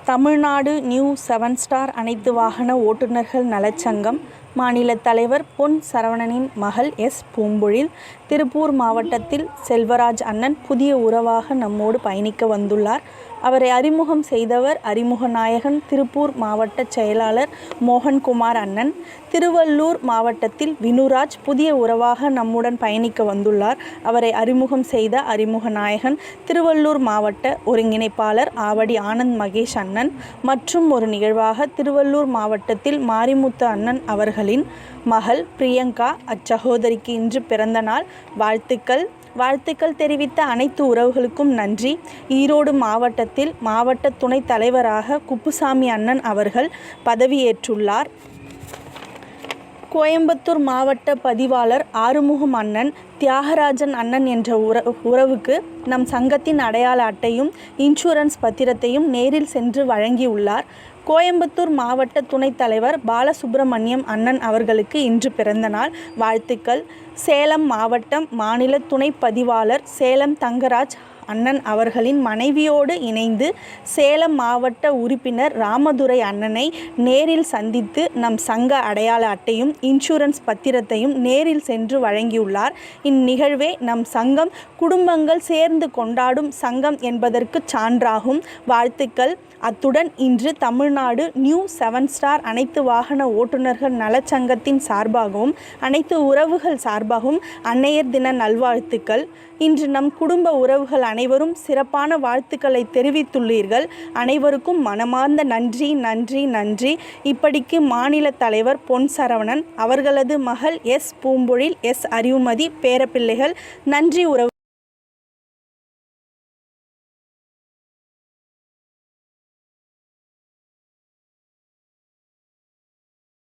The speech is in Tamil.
தமிழ்நாடு நியூ 7 ஸ்டார் அனைத்து வாகன ஓட்டுநர்கள் நலச்சங்கம் மாநில தலைவர் பொன் சரவணனின் மகள் எஸ். பூம்பொழில் திருப்பூர் மாவட்டத்தில் செல்வராஜ் அண்ணன் புதிய உறவாக நம்மோடு பயணிக்க வந்துள்ளார். அவரை அறிமுகம் செய்தவர் அறிமுகநாயகன் திருப்பூர் மாவட்ட செயலாளர் மோகன்குமார் அண்ணன். திருவள்ளூர் மாவட்டத்தில் வினுராஜ் புதிய உறவாக நம்முடன் பயணிக்க வந்துள்ளார். அவரை அறிமுகம் செய்த அறிமுகநாயகன் திருவள்ளூர் மாவட்ட ஒருங்கிணைப்பாளர் ஆவடி ஆனந்த் மகேஷ் அண்ணன். மற்றும் ஒரு நிகழ்வாக திருவள்ளூர் மாவட்டத்தில் மாரிமுத்து அண்ணன் அவர்களின் மகள் பிரியங்கா அச்சகோதரிக்கு இன்று பிறந்த நாள். வாழ்த்துக்கள் தெரிவித்த அனைத்து உறவுகளுக்கும் நன்றி. ஈரோடு மாவட்டத்தில் மாவட்ட துணைத் தலைவராக குப்புசாமி அண்ணன் அவர்கள் பதவியேற்றுள்ளார். கோயம்புத்தூர் மாவட்ட பதிவாளர் ஆறுமுகம் அண்ணன் தியாகராஜன் அண்ணன் என்ற உறவுக்கு நம் சங்கத்தின் அடையாள அட்டையும் இன்சூரன்ஸ் பத்திரத்தையும் நேரில் சென்று வழங்கியுள்ளார். கோயம்புத்தூர் மாவட்ட துணைத் தலைவர் பாலசுப்ரமணியம் அண்ணன் அவர்களுக்கு இன்று பிறந்த நாள். வாழ்த்துக்கள். சேலம் மாவட்டம் மாநில துணை பதிவாளர் சேலம் தங்கராஜ் அண்ணன் அவர்களின் மனைவியோடு இணைந்து சேலம் மாவட்ட உறுப்பினர் ராமதுரை அண்ணனை நேரில் சந்தித்து நம் சங்க அடையாள அட்டையும் இன்சூரன்ஸ் பத்திரத்தையும் நேரில் சென்று வழங்கியுள்ளார். இந்நிகழ்வே நம் சங்கம் குடும்பங்கள் சேர்ந்து கொண்டாடும் சங்கம் என்பதற்கு சான்றாகும். வாழ்த்துக்கள். அத்துடன் இன்று தமிழ்நாடு நியூ 7 ஸ்டார் அனைத்து வாகன ஓட்டுநர்கள் நலச்சங்கத்தின் சார்பாகவும் அனைத்து உறவுகள் சார்பாகவும் அன்னையர் தின நல்வாழ்த்துக்கள். இன்று நம் குடும்ப உறவுகள் அனைவரும் சிறப்பான வாழ்த்துக்களை தெரிவித்துள்ளீர்கள். அனைவருக்கும் மனமார்ந்த நன்றி நன்றி நன்றி. இப்படிக்கு மாநில தலைவர் பொன் சரவணன் அவர்களது மகள் எஸ். பூம்பொழில், எஸ். அறிவுமதி பேரப்பிள்ளைகள். நன்றி உறவு.